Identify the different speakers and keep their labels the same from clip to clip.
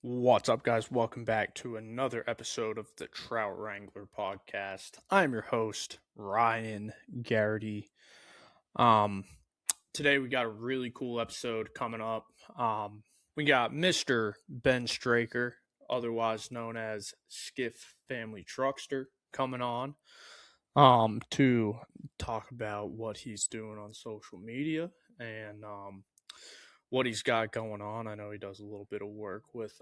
Speaker 1: What's up, guys? Welcome back to another episode of the Trout Wrangler Podcast. I'm your host, Ryan Garrity. Um, Today we got a really cool episode coming up. We got Mr. Ben Straker, otherwise known as Skiff Family Truckster, coming on to talk about what he's doing on social media and what he's got going on. I know he does a little bit of work with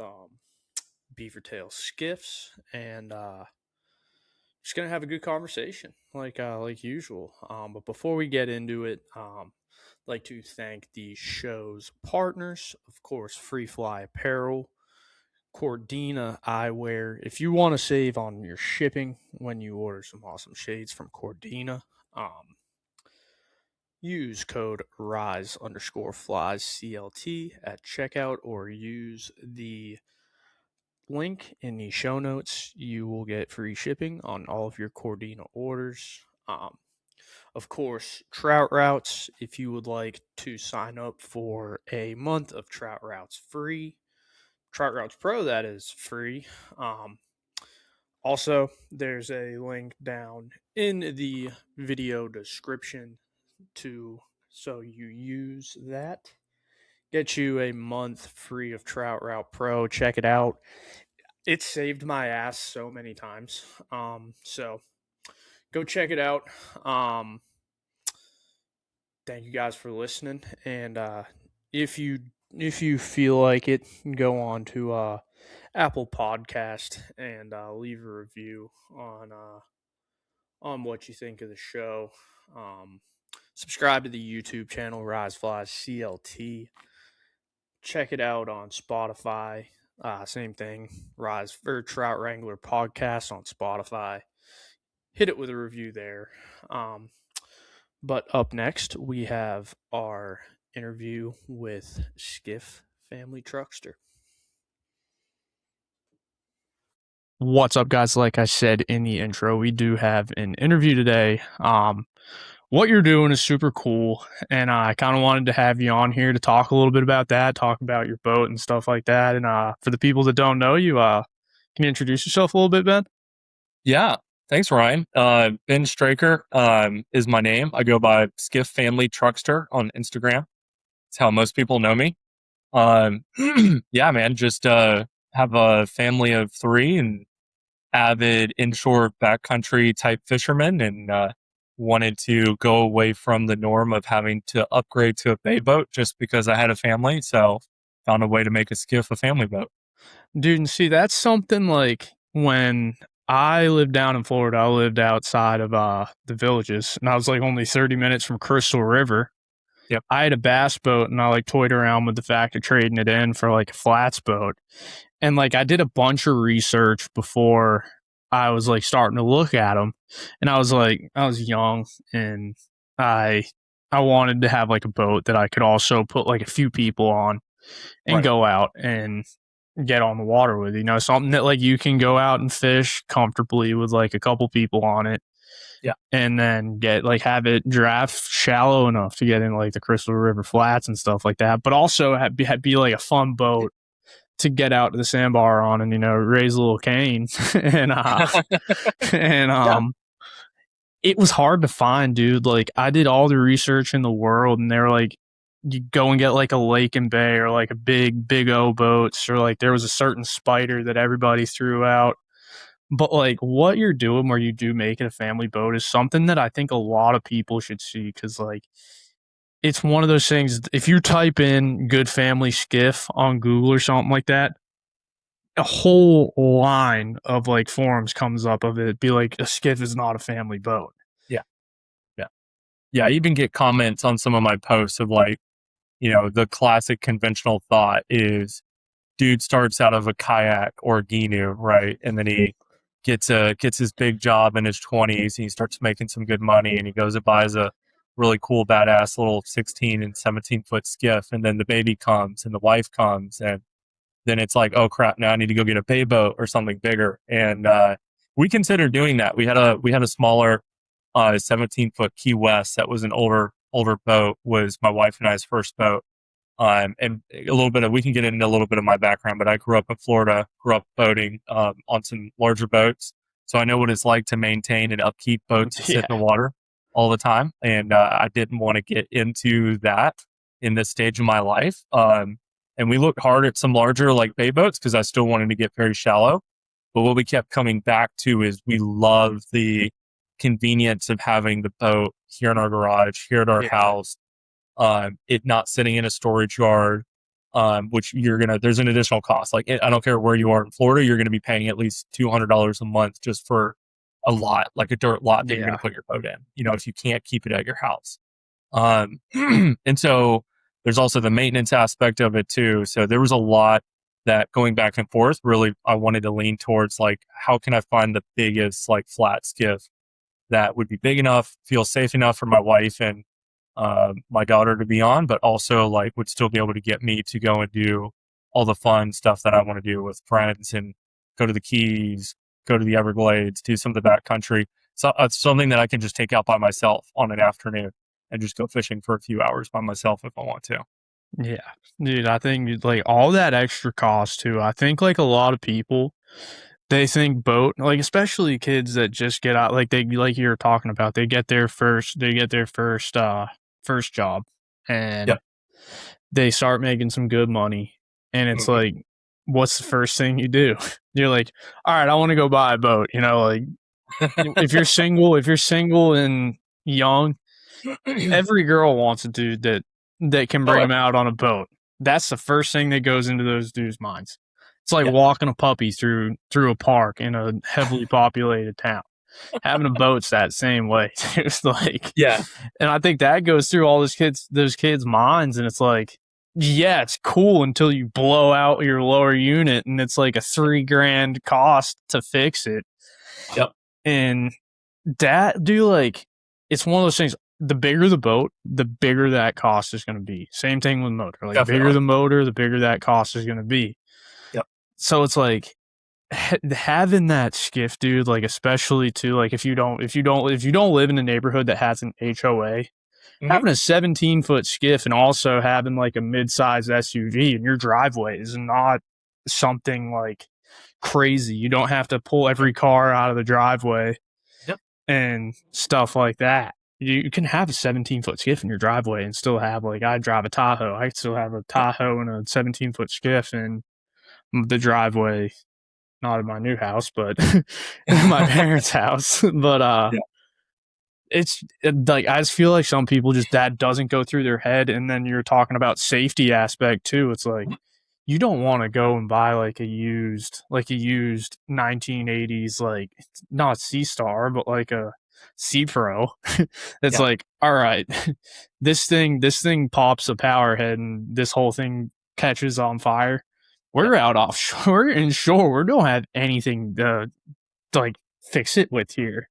Speaker 1: beaver tail skiffs, and just gonna have a good conversation like usual. But before we get into it, I'd like to thank the show's partners, of course, Free Fly Apparel, Cordina Eyewear. If you want to save on your shipping when you order some awesome shades from Cordina, use code RISE_flies CLT at checkout, or use the link in the show notes. You will get free shipping on all of your Cordina orders. Of course, Trout Routes, if you would like to sign up for a month of Trout Routes free, Trout Routes Pro, that is free. Also, there's a link down in the video description so you use that. Get you a month free of Trout Route Pro. Check it out. It saved my ass so many times. So go check it out. Thank you guys for listening. And if you feel like it, go on to Apple Podcast and leave a review on what you think of the show. Subscribe to the YouTube channel Rise Flies CLT. Check it out on Spotify. Same thing. Trout Wrangler Podcast on Spotify. Hit it with a review there. But up next, we have our interview with Skiff Family Truckster. What's up, guys? Like I said in the intro, we do have an interview today. What you're doing is super cool, and I kind of wanted to have you on here to talk a little bit about that, talk about your boat and stuff like that. And for the people that don't know you, can you introduce yourself a little bit, Ben?
Speaker 2: Yeah, thanks, Ryan. Ben Straker is my name. I go by Skiff Family Truckster on Instagram. It's how most people know me. Yeah, man, just have a family of 3 and avid inshore backcountry type fishermen, and wanted to go away from the norm of having to upgrade to a bay boat just because I had a family. So found a way to make a skiff a family boat.
Speaker 1: Dude, and see, that's something like when I lived down in Florida, I lived outside of the villages, and I was like only 30 minutes from Crystal River.
Speaker 2: Yep.
Speaker 1: I had a bass boat, and I like toyed around with the fact of trading it in for like a flats boat. And like I did a bunch of research before I was like starting to look at them, and I was young, and I wanted to have like a boat that I could also put like a few people on and
Speaker 2: Right.
Speaker 1: go out and get on the water with, something that like you can go out and fish comfortably with like a couple people on it.
Speaker 2: Yeah.
Speaker 1: And then have it draft shallow enough to get in like the Crystal River flats and stuff like that, but also be like a fun boat to get out to the sandbar on and, raise a little cane. and
Speaker 2: Yeah.
Speaker 1: It was hard to find, dude. Like I did all the research in the world, and they were like, you go and get like a lake and bay or like a big O boats, or like there was a certain spider that everybody threw out. But like what you're doing where you do make it a family boat is something that I think a lot of people should see, because like it's one of those things. If you type in good family skiff on Google or something like that, a whole line of like forums comes up of it be like, a skiff is not a family boat.
Speaker 2: Yeah, I even get comments on some of my posts of like, the classic conventional thought is dude starts out of a kayak or a Ginu, right? And then he gets his big job in his 20s, and he starts making some good money, and he goes and buys a really cool, badass little 16 and 17 foot skiff. And then the baby comes and the wife comes, and then it's like, oh crap, now I need to go get a bay boat or something bigger. And we considered doing that. We had a smaller 17 foot Key West that was an older boat, was my wife and I's first boat. And we can get into a little bit of my background, but I grew up in Florida, grew up boating on some larger boats. So I know what it's like to maintain and upkeep boats that sit
Speaker 1: Yeah.
Speaker 2: in the water all the time. And I didn't want to get into that in this stage of my life. And we looked hard at some larger like bay boats because I still wanted to get very shallow. But what we kept coming back to is we love the convenience of having the boat here in our garage, here at our house, it not sitting in a storage yard, which there's an additional cost. Like, I don't care where you are in Florida, you're going to be paying at least $200 a month just for a lot, like a dirt lot that you're going to put your boat in, if you can't keep it at your house. And so there's also the maintenance aspect of it too. So there was a lot that going back and forth, really, I wanted to lean towards like, how can I find the biggest like flat skiff that would be big enough, feel safe enough for my wife and my daughter to be on, but also like would still be able to get me to go and do all the fun stuff that I want to do with friends and go to the Keys, go to the Everglades, do some of the backcountry. So it's something that I can just take out by myself on an afternoon and just go fishing for a few hours by myself if I want to.
Speaker 1: Yeah, dude, I think like all that extra cost too. I think like a lot of people, they think boat, like especially kids that just get out, like like you were talking about, they get their first job and they start making some good money. And it's like, what's the first thing you do? You're like, all right, I want to go buy a boat. Like if you're single and young, every girl wants a dude that can bring them out on a boat. That's the first thing that goes into those dudes' minds. It's like walking a puppy through a park in a heavily populated town. Having a boat's that same way. It's like, and I think that goes through all those kids' minds, and it's like, yeah, it's cool until you blow out your lower unit, and it's like a $3,000 cost to fix it.
Speaker 2: Yep.
Speaker 1: And that, dude, like, it's one of those things. The bigger the boat, the bigger that cost is going to be. Same thing with motor. Like, the bigger the motor, the bigger that cost is going to be.
Speaker 2: Yep.
Speaker 1: So it's like having that skiff, dude. Like, especially too, like if you don't live in a neighborhood that has an HOA, having a 17-foot skiff and also having like a mid-size SUV in your driveway is not something like crazy. You don't have to pull every car out of the driveway and stuff like that. You can have a 17-foot skiff in your driveway and still have, like, I drive a Tahoe. I still have a Tahoe and a 17-foot skiff in the driveway, not in my new house, but in my parents' house. But it's like, I just feel like some people that doesn't go through their head. And then you're talking about safety aspect too. It's like, you don't want to go and buy like a used 1980s, like not Sea Star, but like a Sea Pro. It's like, all right, this thing pops a power head and this whole thing catches on fire. We're out offshore and shore. We don't have anything to like fix it with here.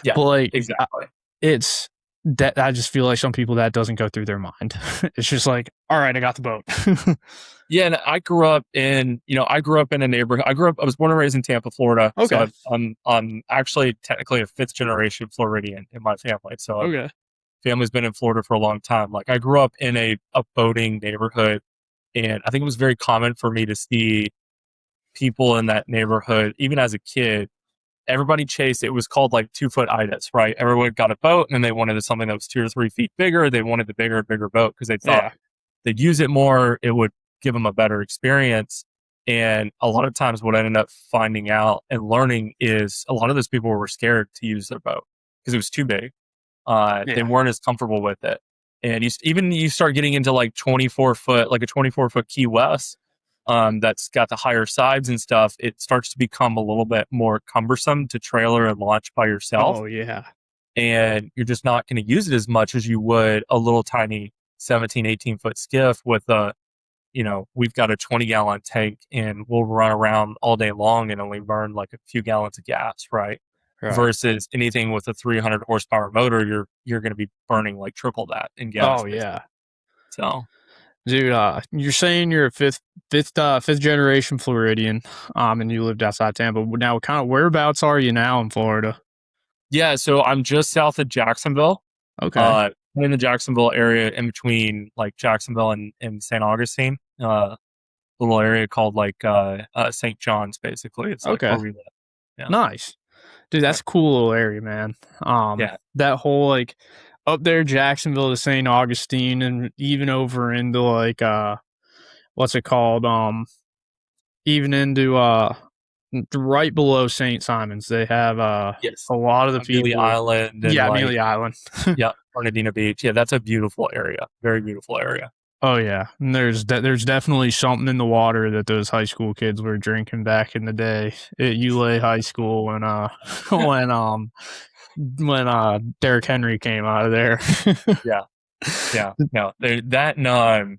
Speaker 2: Yeah,
Speaker 1: but like,
Speaker 2: exactly.
Speaker 1: It's that I just feel like some people that doesn't go through their mind. It's just like, all right, I got the boat.
Speaker 2: Yeah, and I grew up in a neighborhood. I was born and raised in Tampa, Florida.
Speaker 1: Okay.
Speaker 2: So I'm actually technically a 5th generation Floridian in my family. So family's been in Florida for a long time. Like, I grew up in a boating neighborhood, and I think it was very common for me to see people in that neighborhood, even as a kid. Everybody chased, it was called like 2-foot itis, right? Everyone got a boat and they wanted something that was 2 or 3 feet bigger. They wanted the bigger boat because they thought they'd use it more. It would give them a better experience. And a lot of times what I ended up finding out and learning is a lot of those people were scared to use their boat because it was too big. They weren't as comfortable with it. And you start getting into like 24-foot Key West, that's got the higher sides and stuff, it starts to become a little bit more cumbersome to trailer and launch by yourself.
Speaker 1: Oh, yeah.
Speaker 2: And you're just not going to use it as much as you would a little tiny 17, 18-foot skiff with we've got a 20-gallon tank and we'll run around all day long and only burn like a few gallons of gas, right? Versus anything with a 300 horsepower motor, you're going to be burning like triple that in gas.
Speaker 1: Oh, yeah.
Speaker 2: So,
Speaker 1: dude, you're saying you're a fifth generation Floridian, and you lived outside Tampa. Now, kind of whereabouts are you now in Florida?
Speaker 2: Yeah, so I'm just south of Jacksonville.
Speaker 1: Okay.
Speaker 2: I'm in the Jacksonville area in between like Jacksonville and St. Augustine, little area called like St. John's. Basically, it's like
Speaker 1: Okay,
Speaker 2: where we live. Yeah,
Speaker 1: nice, dude.
Speaker 2: yeah,
Speaker 1: That's a cool little area, man.
Speaker 2: yeah.
Speaker 1: That whole like up there, Jacksonville to St. Augustine, and even over into like what's it called? Even into right below St. Simon's, they have
Speaker 2: Yes,
Speaker 1: a lot of the
Speaker 2: Amelia
Speaker 1: people.
Speaker 2: Island and
Speaker 1: Yeah,
Speaker 2: like
Speaker 1: Amelia Island.
Speaker 2: yeah, Cordina Beach. Yeah, that's a beautiful area. Very beautiful area.
Speaker 1: Oh yeah, and there's definitely something in the water that those high school kids were drinking back in the day at ULA High School when Derrick Henry came out of there.
Speaker 2: Yeah, yeah. No, that no.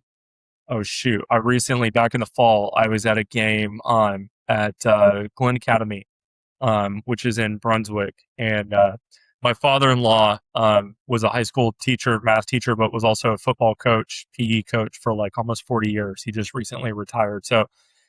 Speaker 2: Oh shoot! I recently, back in the fall, I was at a game at Glen Academy, which is in Brunswick, and my father-in-law was a high school teacher, math teacher, but was also a football coach, PE coach for like almost 40 years. He just recently retired, so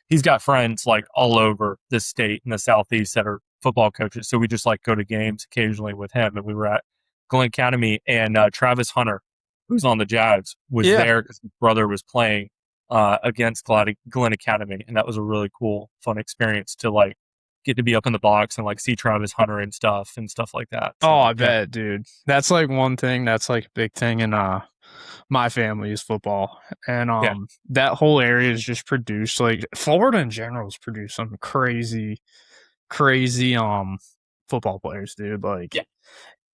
Speaker 2: he's got friends like all over the state in the southeast that are football coaches. So we just like go to games occasionally with him, and we were at Glen Academy, and Travis Hunter, who's on the Jags, was
Speaker 1: Yeah.
Speaker 2: there because his brother was playing against Glen Academy, and that was a really cool, fun experience to like get to be up in the box and like see Travis Hunter and stuff like that.
Speaker 1: Oh,
Speaker 2: So
Speaker 1: I
Speaker 2: yeah,
Speaker 1: bet, dude. That's like one thing that's like a big thing in my family is football. And
Speaker 2: yeah,
Speaker 1: that whole area is just produced like Florida in general has produced some crazy football players, dude. Like
Speaker 2: yeah,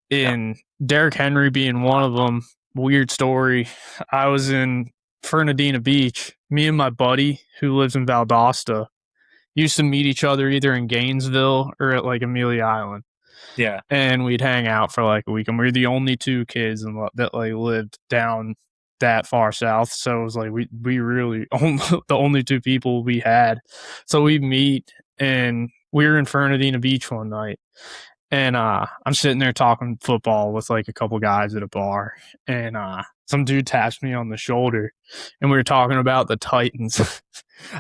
Speaker 2: yeah,
Speaker 1: in Derrick Henry being one of them. Weird story. I was in Fernandina Beach. Me and my buddy who lives in Valdosta used to meet each other either in Gainesville or at like Amelia Island,
Speaker 2: yeah,
Speaker 1: and we'd hang out for like a week. And we were the only two kids that like lived down that far south, so it was like we really the only two people we had. So we meet, and we were in Fernandina Beach one night, and I'm sitting there talking football with like a couple guys at a bar, and some dude taps me on the shoulder, and we were talking about the Titans.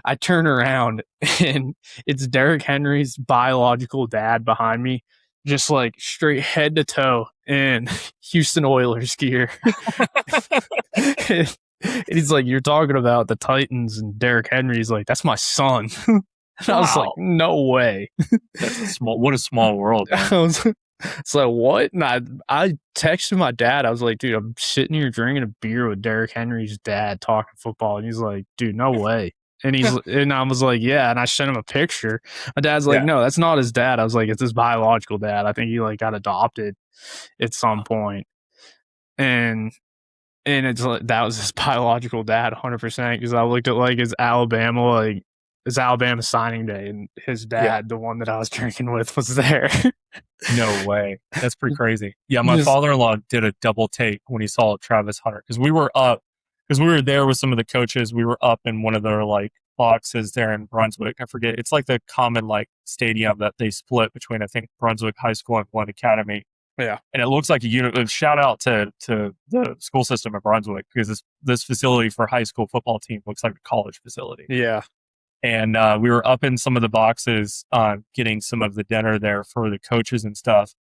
Speaker 1: I turn around, and it's Derrick Henry's biological dad behind me, just like straight head to toe in Houston Oilers gear. And he's like, "You're talking about the Titans," and Derrick Henry's like, "That's my son." And I was like,
Speaker 2: wow,
Speaker 1: "No way."
Speaker 2: that's a small. What a small world, man.
Speaker 1: It's like, what? And I texted my dad. I was like, dude, I'm sitting here drinking a beer with Derrick Henry's dad talking football. And he's like, dude, no way. And I was like, yeah. And I sent him a picture. My dad's like,
Speaker 2: Yeah,
Speaker 1: no, that's not his dad. I was like, it's his biological dad. I think he like got adopted at some point. And it's like that was his biological dad 100% because I looked at like his Alabama signing day, and his
Speaker 2: yeah.
Speaker 1: dad, the one that I was drinking with, was there.
Speaker 2: No way. That's pretty crazy. Yeah, my
Speaker 1: Just
Speaker 2: father-in-law did a double take when he saw Travis Hunter because we were there with some of the coaches. We were up in one of their like boxes there in Brunswick. I forget. It's like the common like stadium that they split between I think Brunswick High School and Glen Academy.
Speaker 1: yeah,
Speaker 2: And it looks like a unit. Shout out to the school system of Brunswick because this facility for high school football team looks like a college facility.
Speaker 1: yeah.
Speaker 2: And we were up in some of the boxes getting some of the dinner there for the coaches and stuff.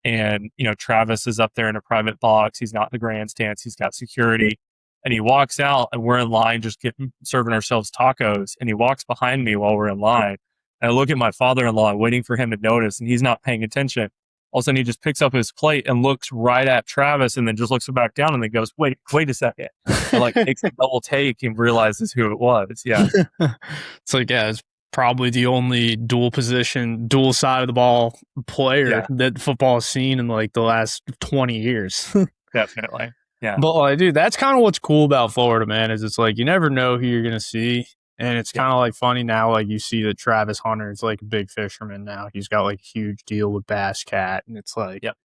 Speaker 2: And Travis is up there in a private box. He's not in the grandstands. He's got security, and he walks out, and we're in line just serving ourselves tacos. And he walks behind me while we're in line. And I look at my father-in-law, waiting for him to notice, and he's not paying attention. All of a sudden, he just picks up his plate and looks right at Travis, and then just looks back down, and then goes, "Wait a second!" And like takes a double take and realizes who it was. Yeah,
Speaker 1: It's like, yeah, it's probably the only dual side of the ball player
Speaker 2: yeah,
Speaker 1: that football has seen in like the last 20 years.
Speaker 2: definitely. Yeah,
Speaker 1: But like, dude, that's kind of what's cool about Florida, man, is it's like you never know who you're gonna see. And it's
Speaker 2: yeah,
Speaker 1: kind of like funny now, like you see that Travis Hunter is like a big fisherman now. He's got like a huge deal with Bass Cat. And it's like
Speaker 2: yep,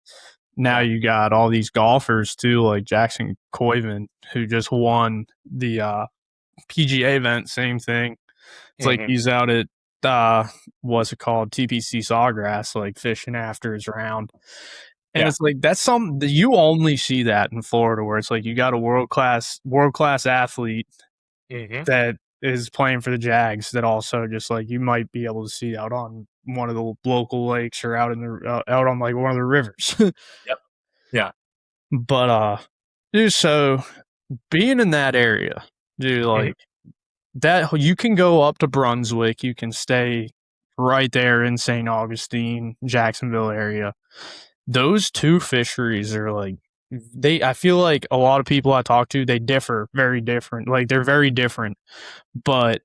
Speaker 1: now
Speaker 2: yeah,
Speaker 1: you got all these golfers too, like Jackson Coiven, who just won the PGA event, same thing. It's like
Speaker 2: hmm
Speaker 1: he's out at what's it called, TPC Sawgrass, like fishing after his round. And
Speaker 2: yeah,
Speaker 1: it's like that's something that you only see that in Florida, where it's like you got a world class athlete
Speaker 2: hmm
Speaker 1: that is playing for the Jags that also just like you might be able to see out on one of the local lakes or out in the out on like one of the rivers.
Speaker 2: yep, yeah.
Speaker 1: But Dude, so being in that area, dude,
Speaker 2: Mhm.
Speaker 1: like that, you can go up to Brunswick, you can stay right there in St. Augustine, Jacksonville area. Those two fisheries are like, I feel like a lot of people I talk to, they differ very different. Like they're very different, but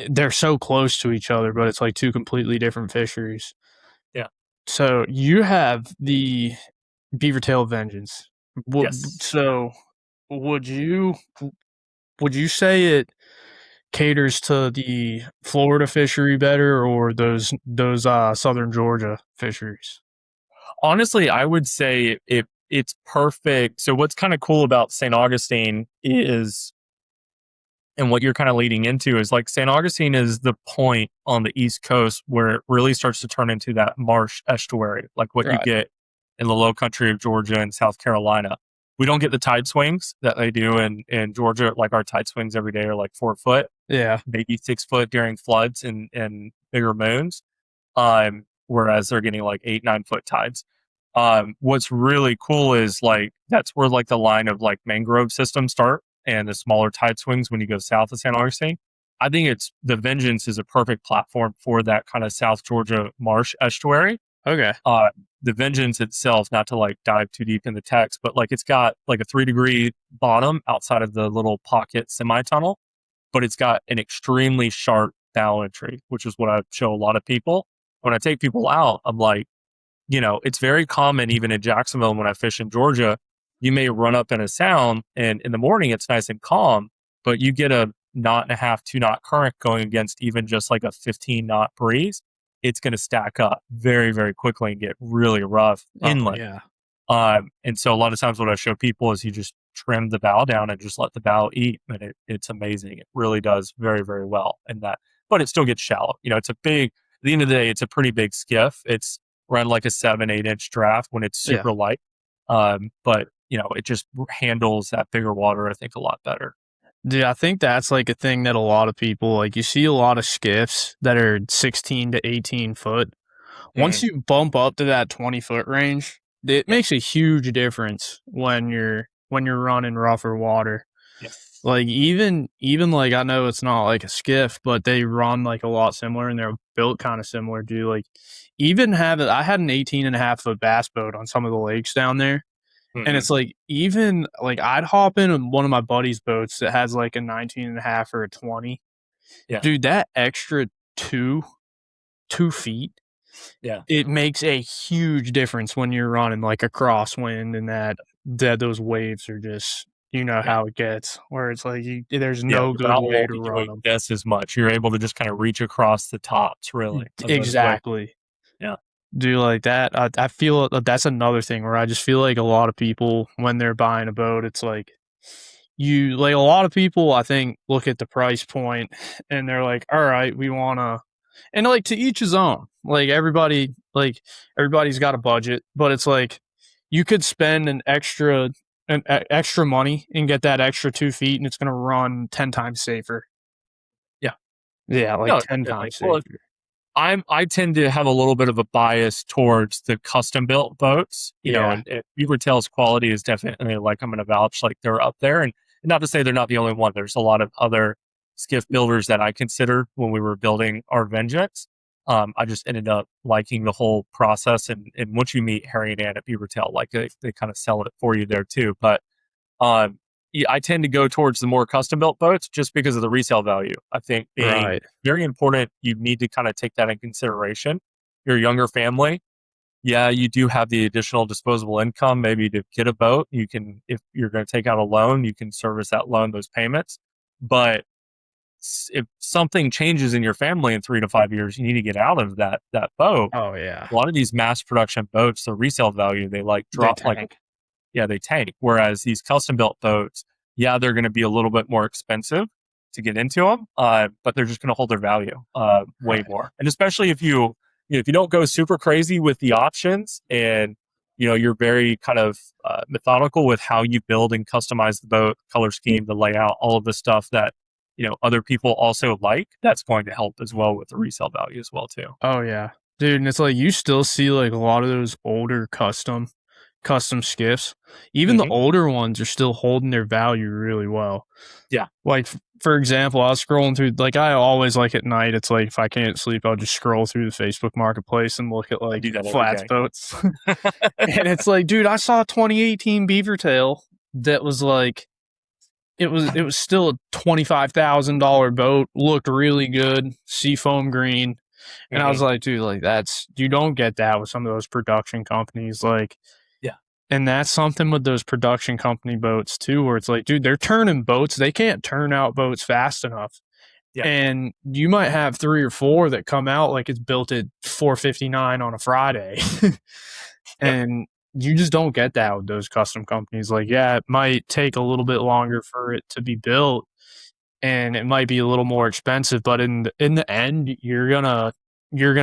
Speaker 1: they're so close to each other, but it's like two completely different fisheries.
Speaker 2: Yeah.
Speaker 1: So you have the Beavertail Vengeance.
Speaker 2: Yes.
Speaker 1: So would you would you say it caters to the Florida fishery better or those southern Georgia fisheries?
Speaker 2: Honestly, I would say it's perfect. So what's kind of cool about St. Augustine is, and what you're kind of leading into is like St. Augustine is the point on the East Coast where it really starts to turn into that marsh estuary, like what you
Speaker 1: Right.
Speaker 2: get in the low country of Georgia and South Carolina. We don't get the tide swings that they do in Georgia. Like our tide swings every day are like 4 foot,
Speaker 1: Yeah.
Speaker 2: maybe 6 foot during floods and bigger moons. Whereas they're getting like 8, 9 foot tides. What's really cool is like that's where like the line of like mangrove systems start and the smaller tide swings when you go south of San Augustine. I think it's the Vengeance is a perfect platform for that kind of South Georgia marsh estuary.
Speaker 1: Okay.
Speaker 2: Uh, the Vengeance itself, not to like dive too deep in the text, but like it's got like a 3 degree bottom outside of the little pocket semi tunnel, but it's got an extremely sharp bow entry, which is what I show a lot of people. When I take people out, I'm like, it's very common even in Jacksonville when I fish in Georgia, you may run up in a sound and in the morning it's nice and calm, but you get a knot and a half, 2 knot current going against even just like a 15 knot breeze. It's going to stack up very, very quickly and get really rough
Speaker 1: Oh
Speaker 2: inland.
Speaker 1: yeah.
Speaker 2: And so a lot of times what I show people is you just trim the bow down and just let the bow eat. And it's amazing. It really does very, very well in that, but it still gets shallow. It's a big, at the end of the day, it's a pretty big skiff. It's run like a 7, 8 inch draft when it's
Speaker 1: Yeah.
Speaker 2: super light. But it just handles that bigger water, I think, a lot better.
Speaker 1: Dude, I think that's like a thing that a lot of people like. You see a lot of skiffs that are 16 to 18 foot. Once
Speaker 2: Mhm.
Speaker 1: you bump up to that 20-foot range, it
Speaker 2: Yeah.
Speaker 1: makes a huge difference when you're running rougher water.
Speaker 2: Yeah.
Speaker 1: Like even like I know it's not like a skiff, but they run like a lot similar and they're built kind of similar, dude. Like even I had an 18.5 foot bass boat on some of the lakes down there. And
Speaker 2: Hmm.
Speaker 1: it's like even like I'd hop in one of my buddy's boats that has like a 19.5 or a 20.
Speaker 2: Yeah.
Speaker 1: Dude, that extra two 2 feet,
Speaker 2: Yeah.
Speaker 1: it makes a huge difference when you're running like a crosswind and that those waves are just
Speaker 2: Yeah.
Speaker 1: how it gets where it's like there's
Speaker 2: Yeah.
Speaker 1: no
Speaker 2: The
Speaker 1: good
Speaker 2: bow
Speaker 1: way
Speaker 2: won't
Speaker 1: to
Speaker 2: be
Speaker 1: run
Speaker 2: doing
Speaker 1: them.
Speaker 2: this as much. You're able to just kind of reach across the tops, really, of those waves.
Speaker 1: Exactly.
Speaker 2: Yeah.
Speaker 1: Do like that. I feel that's another thing where I just feel like a lot of people when they're buying a boat, it's like you like a lot of people I think look at the price point and they're like, all right, we want to, and like to each his own. Everybody's got a budget, but it's like you could spend extra money and get that extra 2 feet, and it's gonna run 10 times safer.
Speaker 2: Yeah.
Speaker 1: Yeah, like
Speaker 2: No,
Speaker 1: 10 times
Speaker 2: definitely. Well,
Speaker 1: safer.
Speaker 2: I tend to have a little bit of a bias towards the custom built boats,
Speaker 1: Yeah,
Speaker 2: and Beaver Tail's quality is definitely like I'm going to vouch like they're up there, and not to say they're not the only one. There's a lot of other skiff builders that I considered when we were building our Vengeance. I just ended up liking the whole process, and once you meet Harry and Ann at Beaver Tail, like they kind of sell it for you there too. But um, yeah, I tend to go towards the more custom built boats just because of the resale value. I think being
Speaker 1: right.
Speaker 2: very important, you need to kind of take that in consideration. You're a younger family. Yeah, you do have the additional disposable income, maybe to get a boat. You can, if you're going to take out a loan, you can service that loan, those payments. But if something changes in your family in 3 to 5 years, you need to get out of that boat.
Speaker 1: Oh yeah,
Speaker 2: A lot of these mass production boats, the resale value, they like
Speaker 1: they
Speaker 2: drop like
Speaker 1: tank.
Speaker 2: yeah, they tank. Whereas these custom built boats, yeah, they're going to be a little bit more expensive to get into them, but they're just going to hold their value way
Speaker 1: Right.
Speaker 2: more. And especially if you don't go super crazy with the options, and you're very kind of methodical with how you build and customize the boat, color scheme, the layout, all of the stuff that other people also like. That's going to help as well with the resale value as well too.
Speaker 1: Oh yeah, dude. And it's like you still see like a lot of those older custom skiffs, even the
Speaker 2: Mm-hmm.
Speaker 1: older ones are still holding their value really well.
Speaker 2: Yeah.
Speaker 1: Like, for example, I was scrolling through, like, I always, like, at night, it's like, if I can't sleep, I'll just scroll through the Facebook Marketplace and look at,
Speaker 2: I
Speaker 1: like,
Speaker 2: do that every
Speaker 1: flats
Speaker 2: day.
Speaker 1: boats. And it's like, dude, I saw a 2018 beaver tail that was, like, it was still a $25,000 boat, looked really good, seafoam green. And I was
Speaker 2: Mm-hmm.
Speaker 1: like, dude, like, you don't get that with some of those production companies. Like,
Speaker 2: Yeah.
Speaker 1: and that's something with those production company boats too, where it's like, dude, they're turning boats. They can't turn out boats fast enough.
Speaker 2: Yeah.
Speaker 1: And you might have 3 or 4 that come out like it's built at 4:59 on a Friday.
Speaker 2: Yep.
Speaker 1: And you just don't get that with those custom companies. Like, yeah, it might take a little bit longer for it to be built and it might be a little more expensive, but in the end, you're gonna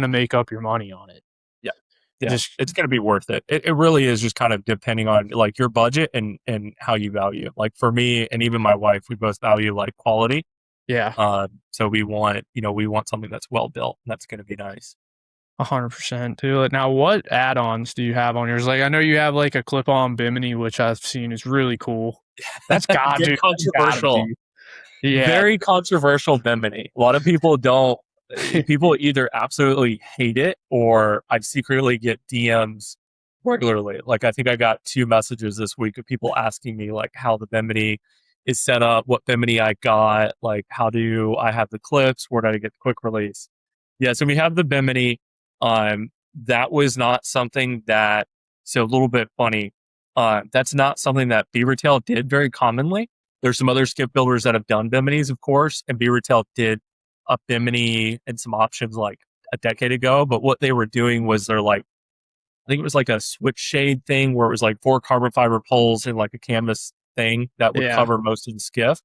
Speaker 1: make up your money on it.
Speaker 2: Yeah. Yeah.
Speaker 1: Just
Speaker 2: It's going to be worth it. It really is just kind of depending on like your budget and how you value. Like for me and even my wife, we both value like quality.
Speaker 1: yeah,
Speaker 2: So we want something that's well built and that's going to be nice.
Speaker 1: 100% to it. Now, what add-ons do you have on yours? Like, I know you have like a clip-on bimini, which I've seen is really cool. That's got
Speaker 2: Get
Speaker 1: to, that's gotta
Speaker 2: controversial.
Speaker 1: be. Yeah.
Speaker 2: Very controversial Bimini. A lot of people don't. People either absolutely hate it or I secretly get DMs regularly. Like I think I got 2 messages this week of people asking me like how the Bimini is set up, what Bimini I got, like how do I have the clips, where did I get the quick release? Yeah, so we have the Bimini. That was not something that, so a little bit funny. That's not something that Beavertail did very commonly. There's some other skip builders that have done Biminis, of course, and Beavertail did a Bimini and some options like a decade ago. But what they were doing was they're like, I think it was like a switch shade thing where it was like 4 carbon fiber poles and like a canvas thing that would
Speaker 1: Yeah.
Speaker 2: cover most of the skiff.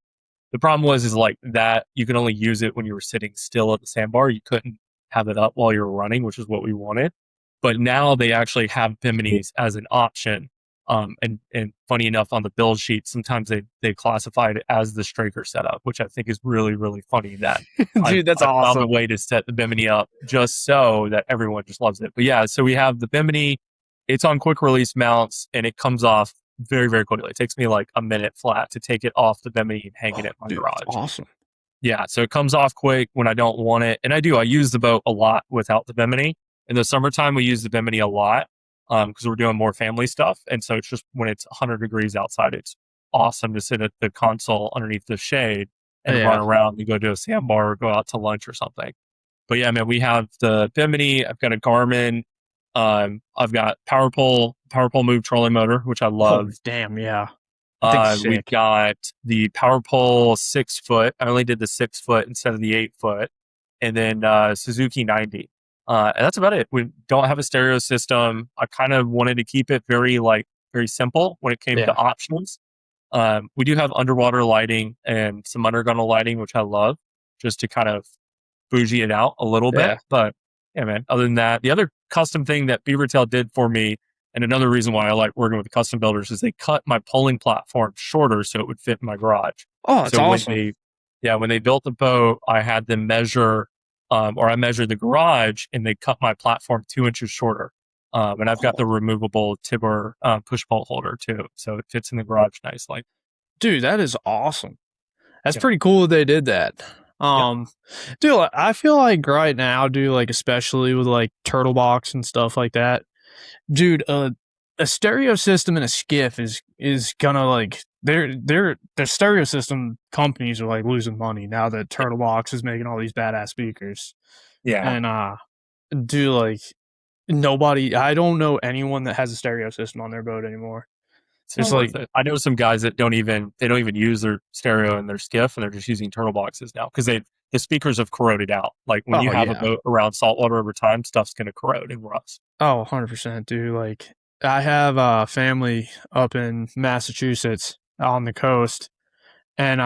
Speaker 2: The problem is like that you can only use it when you were sitting still at the sandbar. You couldn't have it up while you were running, which is what we wanted. But now they actually have Biminis as an option. And funny enough, on the build sheet, sometimes they classify it as the Straker setup, which I think is really, really funny that I've,
Speaker 1: Dude, that's
Speaker 2: I've found a
Speaker 1: awesome.
Speaker 2: way to set the Bimini up just so that everyone just loves it. But yeah, so we have the Bimini. It's on quick release mounts and it comes off very, very quickly. It takes me like a minute flat to take it off the Bimini and hang it in my
Speaker 1: Dude, that's
Speaker 2: garage.
Speaker 1: awesome.
Speaker 2: Yeah, so it comes off quick when I don't want it. And I do. I use the boat a lot without the Bimini. In the summertime, we use the Bimini a lot because we're doing more family stuff. And so it's just when it's 100 degrees outside, it's awesome to sit at the console underneath the shade and run
Speaker 1: Yeah.
Speaker 2: around and go to a sandbar or go out to lunch or something. But yeah, man, we have the Bimini. I've got a Garmin. I've got power pole move trolling motor, which I
Speaker 1: Oh,
Speaker 2: love.
Speaker 1: damn, yeah. I think it's
Speaker 2: We've
Speaker 1: sick.
Speaker 2: got the power pole 6 foot. I only did the 6 foot instead of the 8 foot. And then Suzuki 90. And that's about it. We don't have a stereo system. I kind of wanted to keep it very simple when it came to
Speaker 1: Yeah.
Speaker 2: options. We do have underwater lighting and some undergunnel lighting, which I love, just to kind of bougie it out a little bit.
Speaker 1: Yeah.
Speaker 2: But yeah, man, other than that, the other custom thing that Beavertail did for me, and another reason why I like working with the custom builders, is they cut my polling platform shorter so it would fit in my garage.
Speaker 1: Oh, that's
Speaker 2: So
Speaker 1: awesome.
Speaker 2: when they built the boat, I had them measure, or I measured the garage, and they cut my platform 2 inches shorter. And I've got
Speaker 1: Oh,
Speaker 2: the removable Tibber push bolt holder too, so it fits in the garage nicely.
Speaker 1: dude, that is awesome. That's
Speaker 2: Yep.
Speaker 1: pretty cool that they did that.
Speaker 2: Yep.
Speaker 1: Dude, I feel like right now, dude, like especially with like turtle box and stuff like that, dude, a stereo system in a skiff is gonna like the stereo system companies are like losing money now that Turtle Box is making all these badass speakers.
Speaker 2: Yeah.
Speaker 1: And dude, like nobody, I don't know anyone that has a stereo system on their boat anymore.
Speaker 2: It's not
Speaker 1: It's like,
Speaker 2: worth it. I know some guys that they don't even use their stereo in their skiff, and they're just using turtle boxes now because the speakers have corroded out. Like when you
Speaker 1: oh
Speaker 2: have a
Speaker 1: yeah,
Speaker 2: boat around saltwater over time, stuff's gonna corrode and rust.
Speaker 1: oh 100%, dude. Like I have a family up in Massachusetts on the coast, and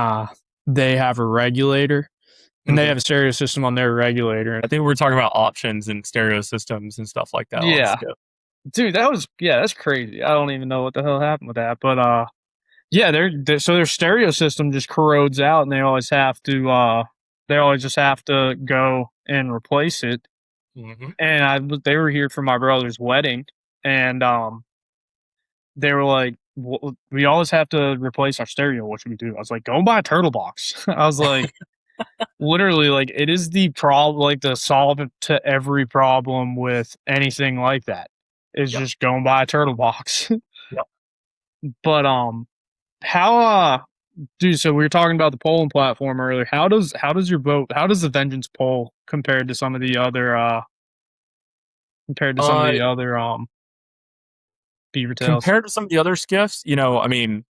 Speaker 1: they have a regulator, and they
Speaker 2: Mm-hmm.
Speaker 1: have a stereo system on their regulator.
Speaker 2: I think we were talking about options and stereo systems and stuff like that on
Speaker 1: Yeah,
Speaker 2: Skiff.
Speaker 1: dude, that's crazy. I don't even know what the hell happened with that, but yeah, so their stereo system just corrodes out, and they always just have to go and replace it.
Speaker 2: Mm-hmm.
Speaker 1: And they were here for my brother's wedding, and
Speaker 3: they were like, we always have to replace our stereo. What should we do? I was like, go buy a turtle box. I was like, literally, like, it is the problem, like, the solve to every problem with anything like that is
Speaker 2: Yep.
Speaker 3: just go and buy a turtle box.
Speaker 2: Yep.
Speaker 3: But, how, dude, so we were talking about the polling platform earlier. How does your vote, how does the Vengeance poll compared to some of the other,
Speaker 2: Uh,
Speaker 3: beaver tails?
Speaker 2: Compared to some of the other skiffs, I mean,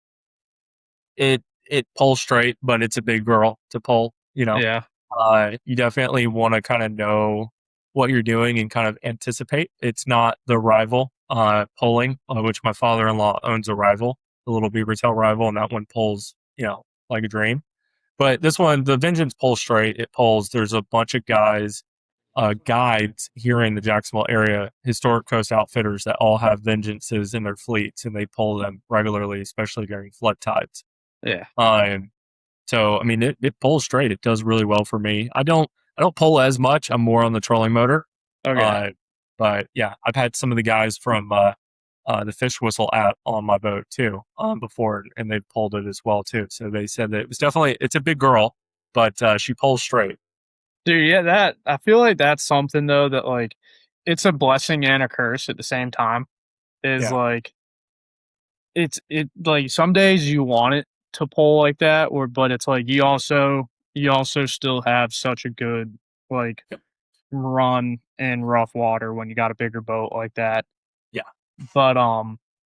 Speaker 2: it pulls straight, but it's a big girl to pull.
Speaker 3: Yeah.
Speaker 2: You definitely want to kind of know what you're doing and kind of anticipate. It's not the rival pulling, which my father-in-law owns a rival, the little beaver tail rival, and that one pulls, like a dream. But this one, the Vengeance pulls straight. It pulls. There's a bunch of guides here in the Jacksonville area, historic coast outfitters that all have Vengeances in their fleets, and they pull them regularly, especially during flood tides.
Speaker 3: Yeah.
Speaker 2: Um, so I mean, it pulls straight. It does really well for me. I don't pull as much. I'm more on the trolling motor.
Speaker 3: Okay.
Speaker 2: Uh, but yeah, I've had some of the guys from the Fish Whistle app on my boat too before, and they've pulled it as well too. So they said that it's a big girl, but she pulls straight.
Speaker 3: Dude, yeah, that I feel like that's something though that like it's a blessing and a curse at the same time. Is
Speaker 2: Yeah,
Speaker 3: like it like some days you want it to pull like that, or but it's like you also still have such a good like
Speaker 2: yep,
Speaker 3: run in rough water when you got a bigger boat like that.
Speaker 2: yeah,
Speaker 3: But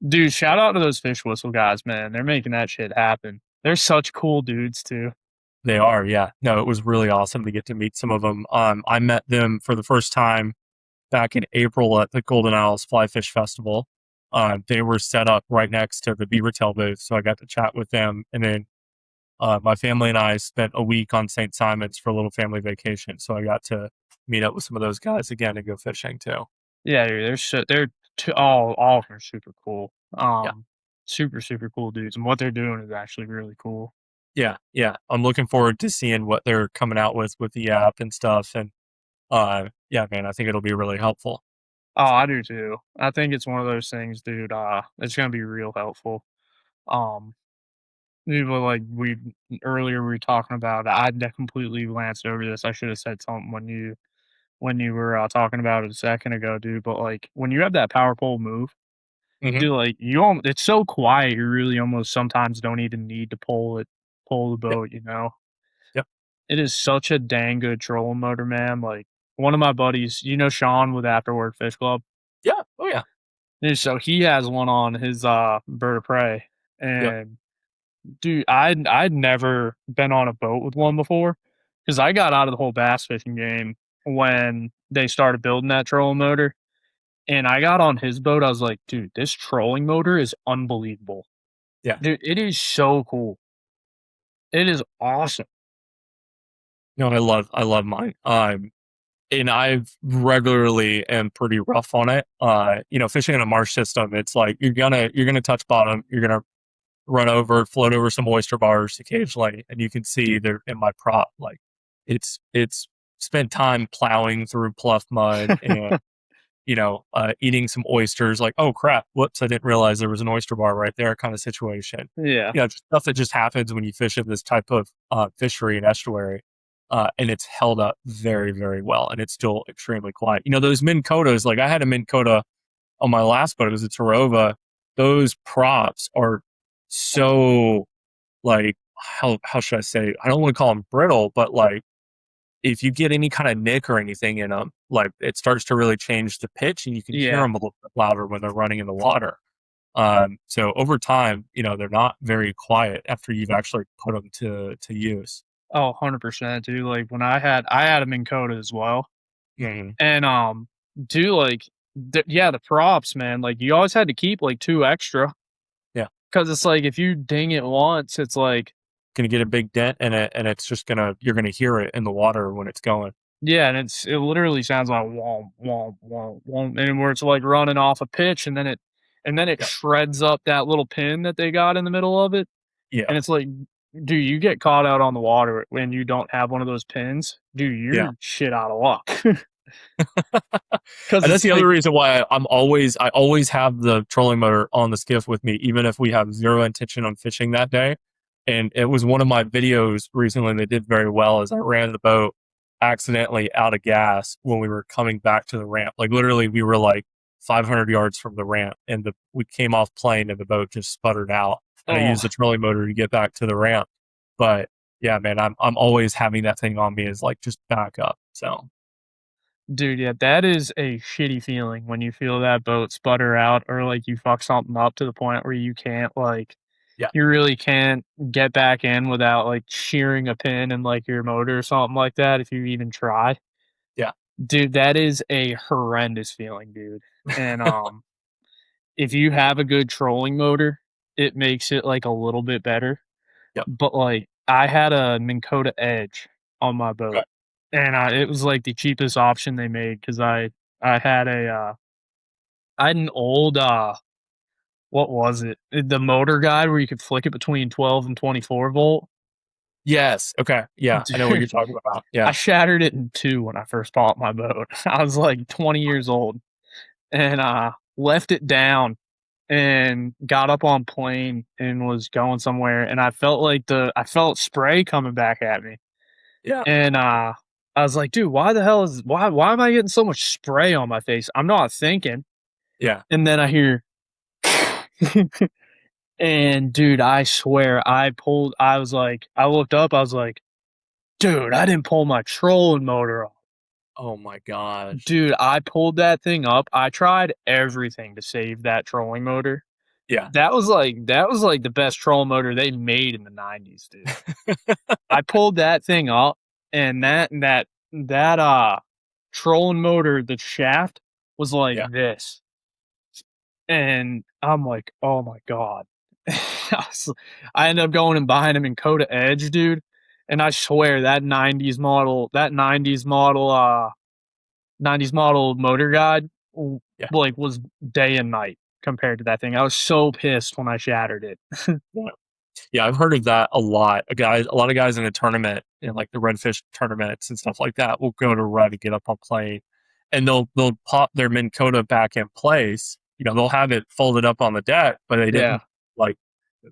Speaker 3: dude, shout out to those fish whistle guys, man. They're making that shit happen. They're such cool dudes too.
Speaker 2: they are. Yeah, no, it was really awesome to get to meet some of them. I met them for the first time back in April at the Golden Isles Fly Fish Festival. They were set up right next to the beaver tail booth, so I got to chat with them. And then my family and I spent a week on St. Simon's for a little family vacation, so I got to meet up with some of those guys again and go fishing too.
Speaker 3: Yeah, dude, all of them are super cool.
Speaker 2: Yeah,
Speaker 3: Super super cool dudes, and what they're doing is actually really cool.
Speaker 2: yeah, yeah. I'm looking forward to seeing what they're coming out with the app and stuff. And yeah, man, I think it'll be really helpful.
Speaker 3: Oh, I do too. I think it's one of those things, dude. It's gonna be real helpful. Um, People like we earlier we were talking about. Completely glanced over this. I should have said something when you were talking about it a second ago, dude. But like when you have that power pole move,
Speaker 2: Hmm.
Speaker 3: dude, like it's so quiet. You really almost sometimes don't even need to pull the
Speaker 2: Yep,
Speaker 3: boat. You know,
Speaker 2: yep,
Speaker 3: it is such a dang good trolling motor, man. Like one of my buddies, Sean with Afterward Fish Club.
Speaker 2: yeah, oh yeah,
Speaker 3: Dude, so he has one on his bird of prey,
Speaker 2: yep,
Speaker 3: and dude, I'd never been on a boat with one before because I got out of the whole bass fishing game when they started building that trolling motor, and I got on his boat. I was like, dude, this trolling motor is unbelievable,
Speaker 2: yeah.
Speaker 3: dude. It is so cool. It is awesome.
Speaker 2: No, I love mine. And I've regularly am pretty rough on it. Fishing in a marsh system, it's like you're gonna touch bottom, you're gonna run over, float over some oyster bars occasionally, and you can see they're in my prop. Like it's spent time plowing through pluff mud and eating some oysters. Like, oh crap, whoops, I didn't realize there was an oyster bar right there, kind of situation.
Speaker 3: Yeah.
Speaker 2: Just stuff that just happens when you fish in this type of fishery and estuary. And it's held up very, very well, and it's still extremely quiet. Those Minn Kotas, like I had a Minn Kota on my last boat, it was a Tarova. Those props are so, like, how should I say? I don't want to call them brittle, but like if you get any kind of nick or anything in them, like it starts to really change the pitch, and you can hear
Speaker 3: Yeah.
Speaker 2: them a little bit louder when they're running in the water. So over time, they're not very quiet after you've actually put them to use.
Speaker 3: Oh, 100%, dude. Like when I had a Minn Kota as well.
Speaker 2: Mhm.
Speaker 3: And dude, like yeah, the props, man. Like you always had to keep like two extra
Speaker 2: Yeah,
Speaker 3: because it's like if you ding it once, it's like
Speaker 2: gonna get a big dent in it, and it's just you're gonna hear it in the water when it's going.
Speaker 3: yeah, and it literally sounds like womp womp womp womp, and where it's like running off a pitch, and then it
Speaker 2: Yeah,
Speaker 3: shreds up that little pin that they got in the middle of it,
Speaker 2: yeah,
Speaker 3: and it's like, dude, you get caught out on the water when you don't have one of those pins, dude,
Speaker 2: yeah.
Speaker 3: you're shit out of luck.
Speaker 2: And that's the other reason why I always have the trolling motor on the skiff with me, even if we have zero intention on fishing that day. And it was one of my videos recently that did very well is I ran the boat accidentally out of gas when we were coming back to the ramp. Like literally we were like 500 yards from the ramp and we came off plane and the boat just sputtered out. And I used the trolling motor to get back to the ramp. But yeah, man, I'm always having that thing on me as like just back up. So
Speaker 3: dude, yeah, that is a shitty feeling when you feel that boat sputter out or like you fuck something up to the point where you can't like
Speaker 2: yeah.
Speaker 3: You really can't get back in without like shearing a pin in like your motor or something like that if you even try.
Speaker 2: Yeah.
Speaker 3: Dude, that is a horrendous feeling, dude. And if you have a good trolling motor, it makes it like a little bit better.
Speaker 2: Yep.
Speaker 3: But like I had a Minn Kota Edge on my boat.
Speaker 2: Okay.
Speaker 3: And it was like the cheapest option they made because I had I had an old what was it? The motor guide where you could flick it between 12 and 24 volt.
Speaker 2: Yes. Okay. Yeah.
Speaker 3: Dude,
Speaker 2: I know what you're talking about. Yeah.
Speaker 3: I shattered it in two when I first bought my boat. I was like 20 years old and left it down and got up on plane and was going somewhere and I felt spray coming back at me.
Speaker 2: Yeah.
Speaker 3: And I was like, dude, why am I getting so much spray on my face? I'm not thinking.
Speaker 2: Yeah.
Speaker 3: And then I hear and dude, I swear I looked up, I was like, dude, I didn't pull my trolling motor off.
Speaker 2: Oh my gosh.
Speaker 3: Dude, I pulled that thing up. I tried everything to save that trolling motor.
Speaker 2: Yeah.
Speaker 3: That was like the best trolling motor they made in the 90s, dude. I pulled that thing up and that trolling motor, the shaft was like this. And I'm like, oh my God. I ended up going and buying a Minn Kota Edge, dude. And I swear that 90s model motor guide like was day and night compared to that thing. I was so pissed when I shattered it.
Speaker 2: Yeah, I've heard of that a lot. A lot of guys in the tournament, like the redfish tournaments and stuff like that, will go to run to get up on plane, and they'll pop their Minn Kota back in place. They'll have it folded up on the deck, but they didn't like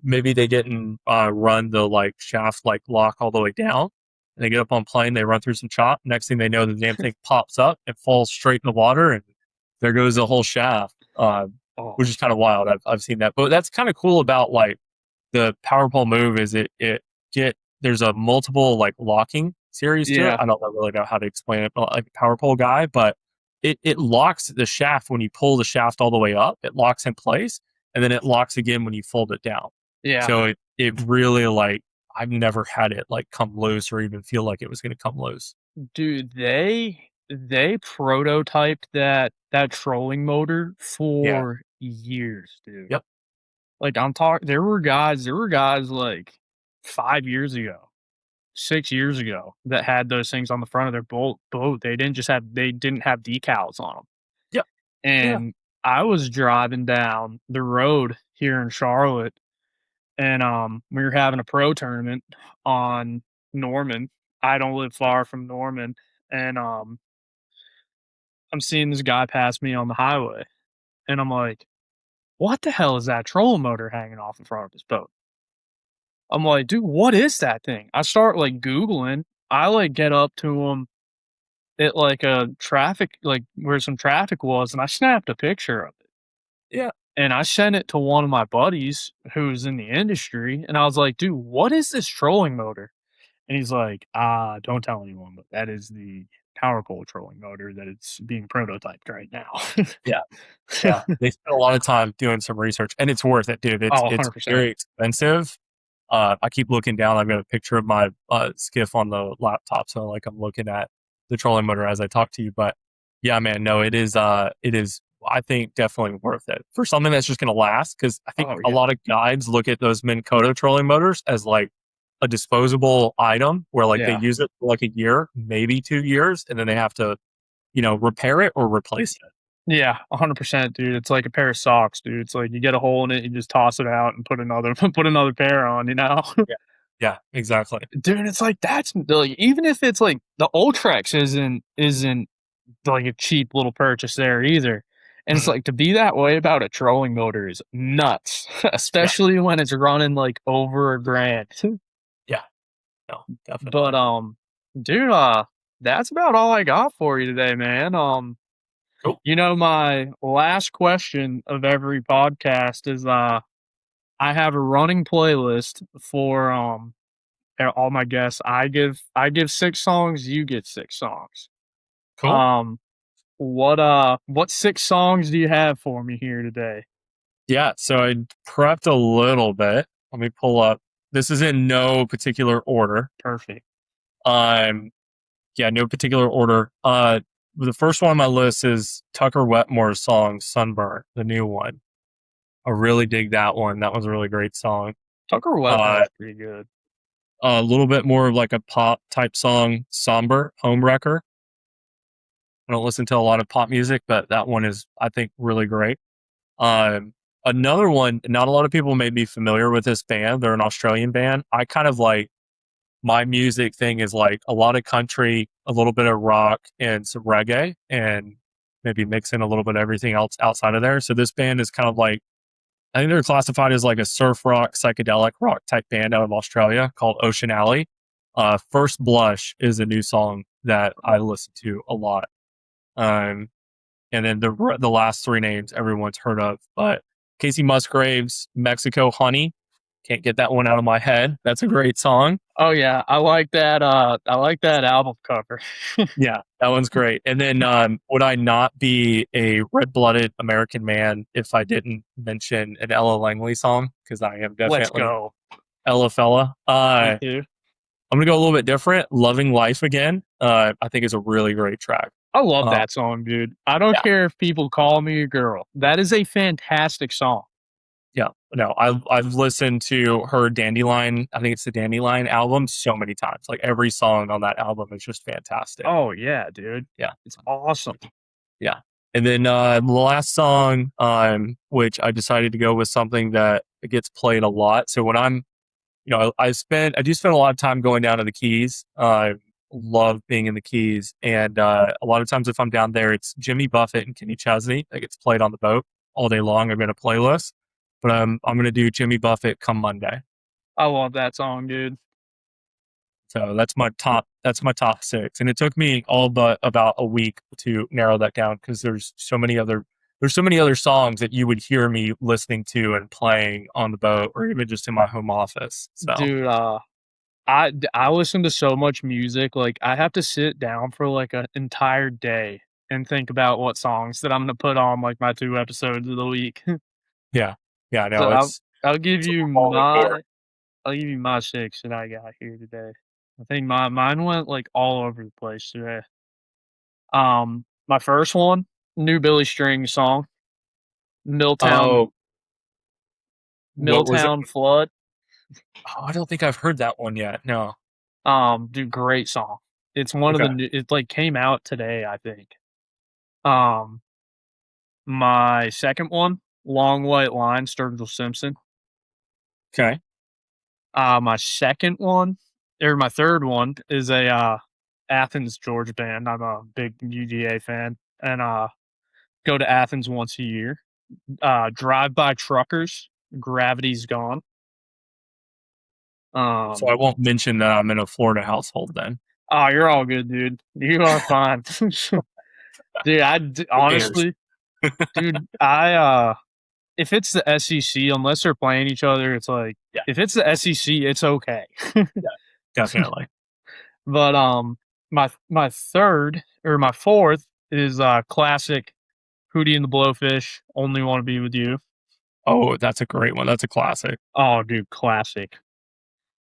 Speaker 2: maybe they didn't run the like shaft like lock all the way down. And they get up on plane, they run through some chop. Next thing they know, the damn thing pops up, it falls straight in the water, and there goes the whole shaft. Which is kind of wild. I've seen that, but that's kind of cool about like the power pole move is there's a multiple like locking series to it. I don't really know how to explain it, but like a power pole guy, but it locks the shaft when you pull the shaft all the way up. It locks in place, and then it locks again when you fold it down.
Speaker 3: Yeah.
Speaker 2: So it really like I've never had it like come loose or even feel like it was going to come loose.
Speaker 3: Dude, they prototyped that trolling motor for years, dude.
Speaker 2: Yep.
Speaker 3: Like there were guys like 5 years ago, 6 years ago that had those things on the front of their boat. They didn't have decals on them.
Speaker 2: Yep.
Speaker 3: And I was driving down the road here in Charlotte and we were having a pro tournament on Norman. I don't live far from Norman, and I'm seeing this guy pass me on the highway, and I'm like, what the hell is that trolling motor hanging off in front of his boat? I'm like, dude, what is that thing? I start like Googling. I like get up to him at like a traffic, like where some traffic was, and I snapped a picture of it.
Speaker 2: Yeah.
Speaker 3: And I sent it to one of my buddies who's in the industry, and I was like, dude, what is this trolling motor? And he's like, don't tell anyone, but that is the power pole trolling motor that it's being prototyped right now.
Speaker 2: Yeah. They spent a lot of time doing some research, and it's worth it, dude. It's very expensive. I keep looking down. I've got a picture of my skiff on the laptop, so like I'm looking at the trolling motor as I talk to you. But yeah, man, no, it is. I think definitely worth it for something that's just going to last. Because I think a lot of guides look at those Minn Kota trolling motors as like a disposable item where like they use it for like a year, maybe 2 years, and then they have to, repair it or replace it.
Speaker 3: Yeah, 100%, dude. It's like a pair of socks, dude. It's like you get a hole in it, you just toss it out and put another pair on,
Speaker 2: Yeah, exactly.
Speaker 3: Dude, it's like that's like even if it's like the Ultrex isn't like a cheap little purchase there either. And it's like, to be that way about a trolling motor is nuts, especially when it's running like over $1,000.
Speaker 2: Yeah. No, definitely.
Speaker 3: But dude, that's about all I got for you today, man.
Speaker 2: Cool.
Speaker 3: You know, my last question of every podcast is I have a running playlist for all my guests. I give 6 songs, you get 6 songs.
Speaker 2: Cool.
Speaker 3: What 6 songs do you have for me here today?
Speaker 2: Yeah, so I prepped a little bit. Let me pull up. This is in no particular order.
Speaker 3: Perfect.
Speaker 2: Yeah, no particular order. The first one on my list is Tucker Wetmore's song "Sunburn," the new one. I really dig that one. That was a really great song.
Speaker 3: Tucker Wetmore's pretty good.
Speaker 2: A little bit more of like a pop type song, "Somber," Homewrecker. I don't listen to a lot of pop music, but that one is, I think, really great. Another one, not a lot of people may be familiar with this band. They're an Australian band. I kind of like, my music thing is like a lot of country, a little bit of rock, and some reggae, and maybe mix in a little bit of everything else outside of there. So this band is kind of like, I think they're classified as like a surf rock, psychedelic rock type band out of Australia called Ocean Alley. First Blush is a new song that I listen to a lot. And then the last 3 names everyone's heard of, but Casey Musgraves, Mexico Honey. Can't get that one out of my head. That's a great song.
Speaker 3: Oh yeah, I like that album cover.
Speaker 2: Yeah, that one's great. And then would I not be a red-blooded American man if I didn't mention an Ella Langley song? Because I am definitely
Speaker 3: Let's go.
Speaker 2: Ella fella.
Speaker 3: Me too.
Speaker 2: I'm gonna go a little bit different. Loving Life Again. I think is a really great track.
Speaker 3: I love that song, dude. I don't care if people call me a girl. That is a fantastic song.
Speaker 2: Yeah, no, I've listened to her Dandelion. I think it's the Dandelion album so many times. Like every song on that album is just fantastic.
Speaker 3: Oh yeah, dude.
Speaker 2: Yeah,
Speaker 3: it's awesome.
Speaker 2: Yeah, and then the last song, which I decided to go with something that gets played a lot. So when I'm, I do spend a lot of time going down to the Keys. I love being in the Keys, and a lot of times if I'm down there, it's Jimmy Buffett and Kenny Chesney that gets played on the boat all day long. I've got a playlist. But I'm going to do Jimmy Buffett Come Monday.
Speaker 3: I love that song, dude.
Speaker 2: So that's my top 6. And it took me all but about a week to narrow that down because there's so many other songs that you would hear me listening to and playing on the boat or even just in my home office. So.
Speaker 3: Dude, I listen to so much music. Like I have to sit down for like an entire day and think about what songs that I'm going to put on like my 2 episodes of the week.
Speaker 2: Yeah. Yeah, no,
Speaker 3: so I'll give you my 6 that I got here today. I think mine went like all over the place today. My first one, new Billy String song, Milltown Flood.
Speaker 2: Oh, I don't think I've heard that one yet. No.
Speaker 3: Dude, great song. It's one of the new, it like came out today, I think. My second one, Long White Line, Sturgill Simpson.
Speaker 2: Okay.
Speaker 3: My second one, or my third one, is a Athens, Georgia band. I'm a big UGA fan, and go to Athens once a year. Drive By Truckers, Gravity's Gone.
Speaker 2: So I won't mention that I'm in a Florida household then.
Speaker 3: Oh, you're all good, dude. You are fine. Dude, honestly, dude, if it's the SEC, unless they're playing each other, it's like, if it's the SEC, it's okay.
Speaker 2: Yeah, definitely.
Speaker 3: But my third or my fourth is classic Hootie and the Blowfish, Only Want to Be With You.
Speaker 2: Oh, that's a great one. That's a classic.
Speaker 3: Oh, dude, classic.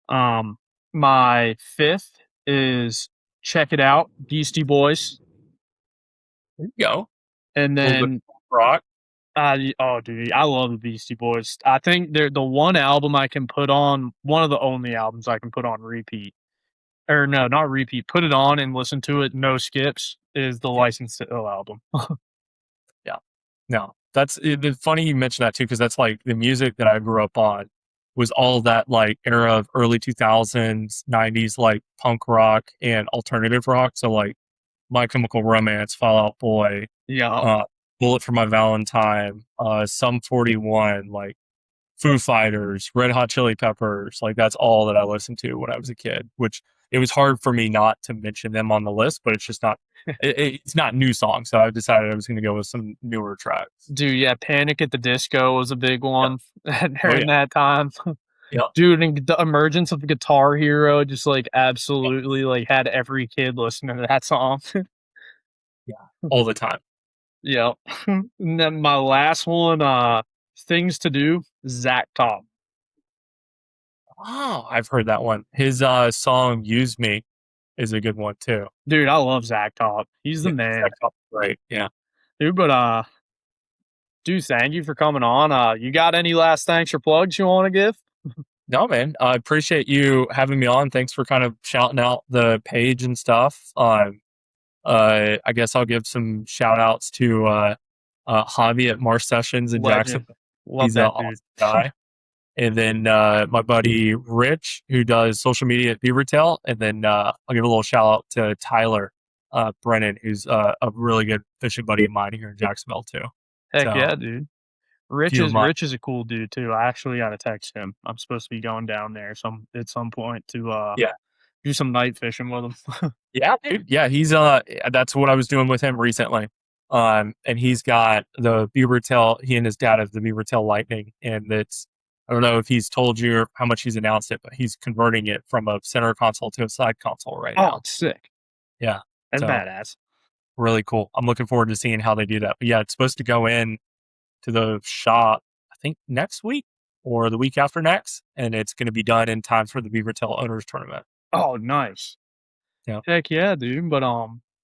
Speaker 3: My fifth is Check It Out, Beastie Boys.
Speaker 2: There you go.
Speaker 3: And then
Speaker 2: rock.
Speaker 3: Oh, dude, I love the Beastie Boys. I think they're the one album I can put on, one of the only albums I can put on repeat. Or no, not repeat. Put it on and listen to it, no skips, is the License to Ill album.
Speaker 2: Yeah. No, that's it's funny you mentioned that too, because that's like the music that I grew up on was all that like era of early 2000s, 90s, like punk rock and alternative rock. So like My Chemical Romance, Fall Out Boy,
Speaker 3: Yeah.
Speaker 2: Bullet for My Valentine, Sum 41, like Foo Fighters, Red Hot Chili Peppers. Like that's all that I listened to when I was a kid, which it was hard for me not to mention them on the list, but it's just not, it's not new songs. So I decided I was going to go with some newer tracks.
Speaker 3: Dude, yeah, Panic at the Disco was a big one during
Speaker 2: yeah.
Speaker 3: that time.
Speaker 2: Yeah.
Speaker 3: Dude, and the emergence of Guitar Hero just like absolutely like had every kid listening to that song.
Speaker 2: Yeah, all the time.
Speaker 3: Yeah. And then my last one, Things to Do, Zach Top.
Speaker 2: Oh, I've heard that one. His song "Use Me" is a good one too.
Speaker 3: Dude, I love Zach Top. He's the man.
Speaker 2: Zach Top, right? Yeah.
Speaker 3: Dude, but dude, thank you for coming on. You got any last thanks or plugs you want to give?
Speaker 2: No, man. I appreciate you having me on. Thanks for kind of shouting out the page and stuff. I guess I'll give some shout outs to Javi at Marsh Sessions in
Speaker 3: Legend.
Speaker 2: Jackson.
Speaker 3: Love
Speaker 2: He's an
Speaker 3: that
Speaker 2: awesome
Speaker 3: dude.
Speaker 2: guy. And then my buddy Rich, who does social media at Beavertail. And then I'll give a little shout out to Tyler Brennan, who's a really good fishing buddy of mine here in Jacksonville too.
Speaker 3: Heck yeah, dude. Rich
Speaker 2: few of my-
Speaker 3: is a cool dude too. I actually got to text him. I'm supposed to be going down there at some point to do some night fishing with him.
Speaker 2: Yeah, dude. Yeah, he's that's what I was doing with him recently. And he's got the Beavertail, he and his dad have the Beavertail Lightning, and I don't know if he's told you or how much he's announced it, but he's converting it from a center console to a side console right now.
Speaker 3: Oh, it's sick.
Speaker 2: Yeah.
Speaker 3: That's
Speaker 2: So,
Speaker 3: badass.
Speaker 2: really cool. I'm looking forward to seeing how they do that. But yeah, it's supposed to go in to the shop, I think next week or the week after next, and it's going to be done in time for the Beavertail Owners Tournament.
Speaker 3: Oh, nice.
Speaker 2: Yeah.
Speaker 3: Heck yeah, dude. But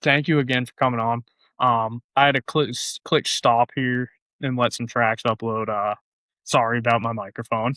Speaker 3: thank you again for coming on. I had to click stop here and let some tracks upload. Sorry about my microphone.